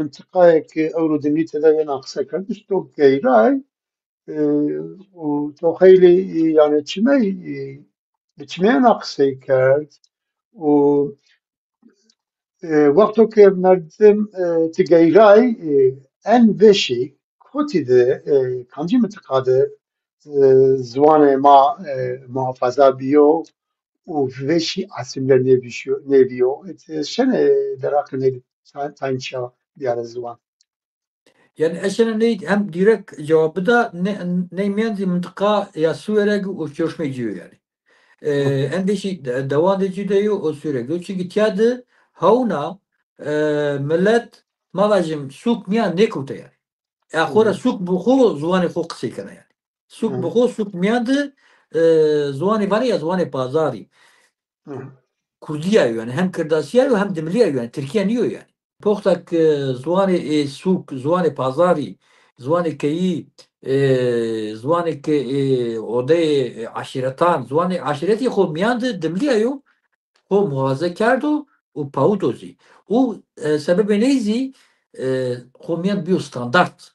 منطقة أوردني تدا ناقصة كردش تو جيراي وتو خيلي يعني تشمي ناقصة كرد و وقتو که مردم تگیرای ان وشی کتی ده kanji منطقه زوان ما محافظه بیو و وشی اصیل نویو شنه دراک نوی تانچا بیار زوان Yani eşene ne hem direkt cevabı da ne mendi mıntıka ya sürekli o görüşmeciyor yani. En beşi devam ediyor o sürekli. Çünkü tiyadı havuna millet mavacım suk miyan ne kutu yani. Ahora suk buhu zuani xo qisi kana yani. Suk buhu suk miyandı zuani var ya zuani pazari. Kurdiya yani hem Kırdasiya hem Dimliya yani Türkiye niyo yani. Poxtak zuani suk zuani pazari zuani keyi zuani ke ode aşiretan zuani aşireti xo miyandı Dimliya yo xo muhaze kerdo u paudozi. O sebebi neyzi xo miyand biyo standart